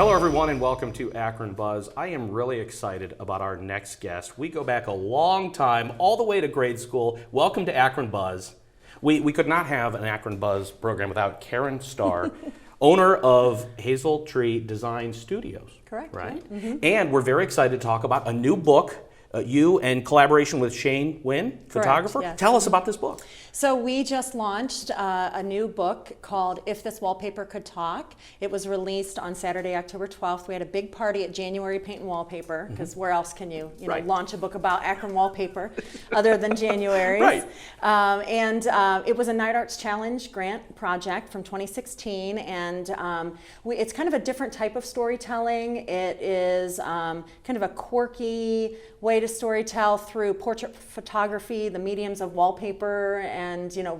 Hello everyone and welcome to Akron Buzz. I am really excited about our next guest. We go back a long time, all the way to grade school. Welcome to Akron Buzz. We could not have an Akron Buzz program without Karen Starr, owner of Hazel Tree Design Studios. Correct. Right? Mm-hmm. And we're very excited to talk about a new book, you in collaboration with Shane Wynn, photographer. Yes. Tell us about this book. So we just launched a new book called This Wallpaper Could Talk. It was released on Saturday, October 12th. We had a big party at January Paint and Wallpaper, because where else can you Right. launch a book about Akron wallpaper other than January's? Right. It was a Night Arts Challenge grant project from 2016, and it's kind of a different type of storytelling. It is kind of a quirky way to storytell through portrait photography, the mediums of wallpaper, and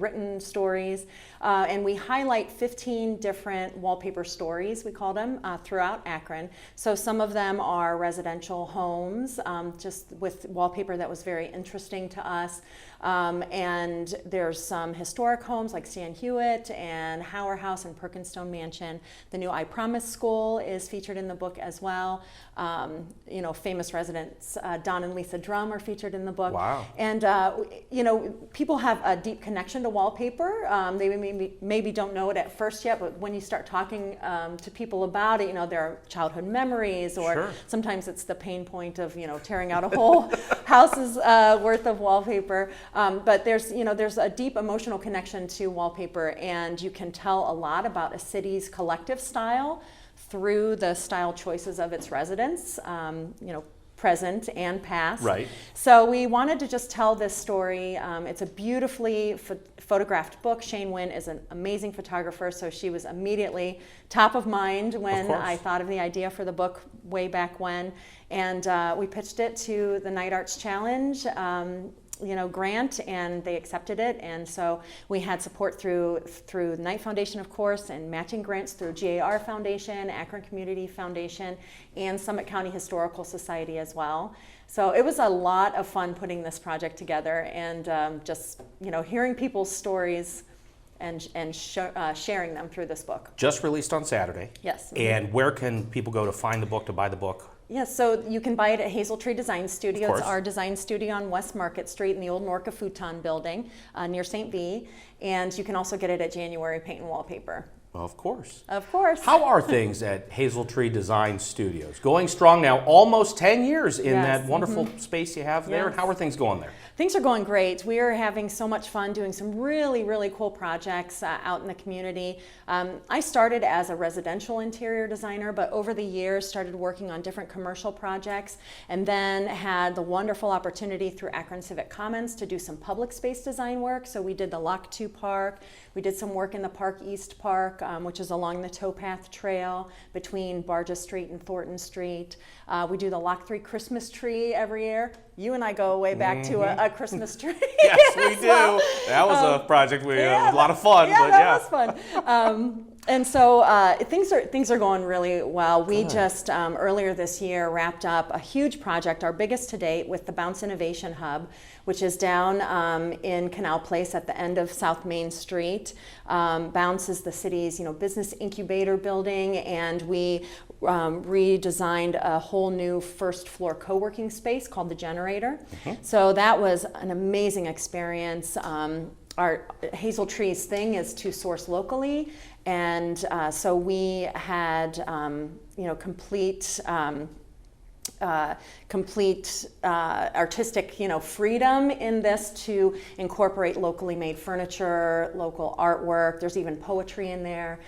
written stories. And we highlight 15 different wallpaper stories, we call them, throughout Akron. So some of them are residential homes, just with wallpaper that was very interesting to us. And there's some historic homes like Stan Hewitt and Hauer House and Perkinstone Mansion. The new I Promise School is featured in the book as well. Famous residents, Don and Lisa Drum, are featured in the book. Wow. And people have a deep connection to wallpaper. They maybe don't know it at first yet, but when you start talking to people about it, there are childhood memories, or Sure. sometimes it's the pain point of tearing out a whole house's worth of wallpaper. But there's a deep emotional connection to wallpaper, and you can tell a lot about a city's collective style through the style choices of its residents. Present and past. Right. So we wanted to just tell this story. It's a beautifully photographed book. Shane Wynn is an amazing photographer, so she was immediately top of mind when I thought of the idea for the book way back when. And we pitched it to the Night Arts Challenge grant, and they accepted it. And so we had support through the Knight Foundation, of course, and matching grants through GAR Foundation, Akron Community Foundation, and Summit County Historical Society as well. So it was a lot of fun putting this project together, and just hearing people's stories and sharing them through this book. Just released on Saturday. Yes. And where can people go to find the book, to buy the book? Yes, so you can buy it at Hazel Tree Design Studio. Of course. It's our design studio on West Market Street in the old Norca Futon building near St. V. And you can also get it at January Paint and Wallpaper. Of course. Of course. How are things at Hazel Tree Design Studios? Going strong now, almost 10 years in Yes. that wonderful space you have there. Yes. And how are things going there? Things are going great. We are having so much fun doing some really, really cool projects out in the community. I started as a residential interior designer, but over the years started working on different commercial projects, and then had the wonderful opportunity through Akron Civic Commons to do some public space design work. So we did the Lock 2 Park. We did some work in the Park East Park, which is along the towpath trail between Barja Street and Thornton Street. We do the Lock 3 Christmas tree every year. You and I go way back to a Christmas tree. Yes, we do. Well. That was a project it was a lot of fun. Yeah, but that was fun. And so things are going really well. We just earlier this year wrapped up a huge project, our biggest to date, with the Bounce Innovation Hub, which is down in Canal Place at the end of South Main Street. Bounce is the city's business incubator building, and we redesigned a whole new first floor co-working space called the Generator. So that was an amazing experience. Our Hazel Tree's thing is to source locally, and so we had complete artistic freedom in this to incorporate locally made furniture, local artwork. There's even poetry in there.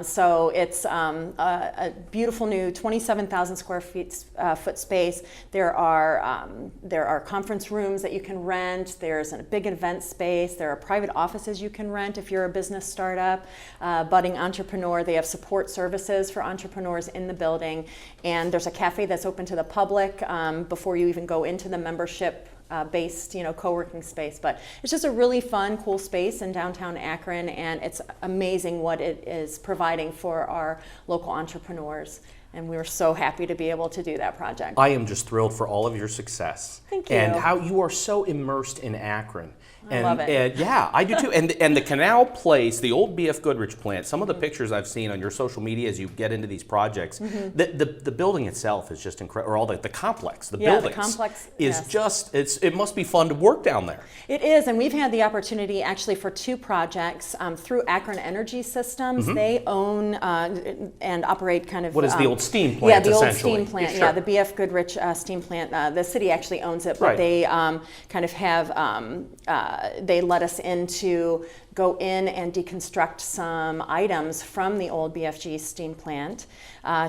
So it's a beautiful new 27,000 square foot space. There are conference rooms that you can rent. There's a big event space. There are private offices you can rent if you're a business startup, budding entrepreneur. They have support services for entrepreneurs in the building. And there's a cafe that's open to the public before you even go into the membership based co-working space. But it's just a really fun, cool space in downtown Akron, and it's amazing what it is providing for our local entrepreneurs. And we were so happy to be able to do that project. I am just thrilled for all of your success. Thank you. And how you are so immersed in Akron. I love it. And yeah, I do too. And the Canal Place, the old B.F. Goodrich plant, some of the pictures I've seen on your social media as you get into these projects, the building itself is just incredible, or all the complex, the buildings. The complex is yes. just, it must be fun to work down there. It is, and we've had the opportunity actually for 2 projects through Akron Energy Systems. They own and operate kind of... What is the old steam plant, Yeah, the old essentially? steam plant, Sure. yeah, the B.F. Goodrich steam plant. The city actually owns it, but Right. they kind of have, they let us in to go in and deconstruct some items from the old BFG steam plant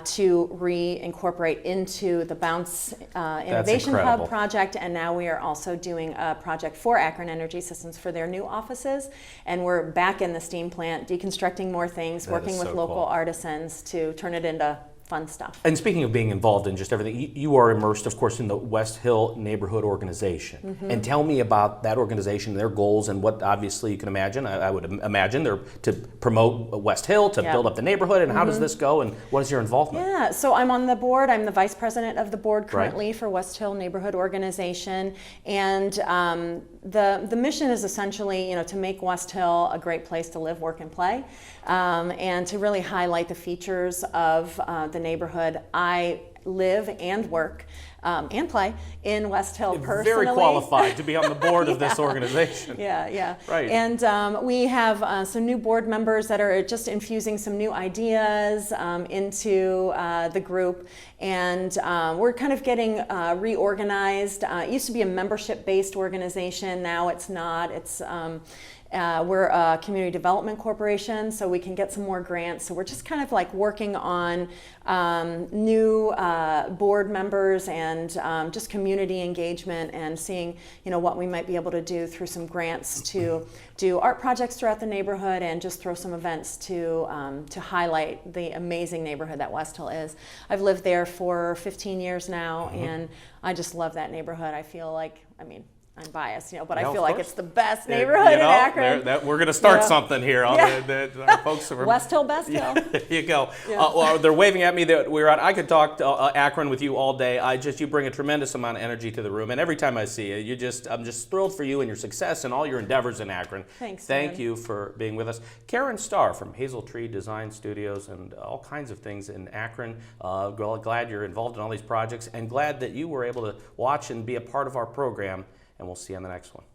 to reincorporate into the Bounce Innovation incredible. Hub project. And now we are also doing a project for Akron Energy Systems for their new offices. And we're back in the steam plant, deconstructing more things, That working is with so local cool. artisans to turn it into fun stuff. And speaking of being involved in just everything, you are immersed, of course, in the West Hill Neighborhood Organization. And tell me about that organization, their goals, and what obviously you can imagine. I would imagine they're to promote West Hill, to Yeah. build up the neighborhood, and how does this go, and what is your involvement? Yeah, so I'm on the board. I'm the vice president of the board currently Right. for West Hill Neighborhood Organization, and the mission is essentially, to make West Hill a great place to live, work, and play, and to really highlight the features of the neighborhood. I live and work and play in West Hill personally. Very qualified to be on the board of this organization. Yeah. Right. And we have some new board members that are just infusing some new ideas into the group. And we're kind of getting reorganized. It used to be a membership-based organization. Now it's not. It's we're a community development corporation, so we can get some more grants. So we're just kind of like working on new board members and just community engagement, and seeing what we might be able to do through some grants to do art projects throughout the neighborhood, and just throw some events to highlight the amazing neighborhood that West Hill is. I've lived there for 15 years now, and I just love that neighborhood. I feel like, I'm biased, but Yeah, I of feel like course. it's the best neighborhood in Akron. We're going to start Yeah. something here. On our folks are, West Hill, Best Hill. There you go. Yeah. Well, they're waving at me that we're on. I could talk to, Akron with you all day. You bring a tremendous amount of energy to the room, and every time I see you, I'm just thrilled for you and your success and all your endeavors in Akron. Thanks, Thank man. you for being with us. Karen Starr from Hazel Tree Design Studios and all kinds of things in Akron. Glad you're involved in all these projects, and glad that you were able to watch and be a part of our program. And we'll see you on the next one.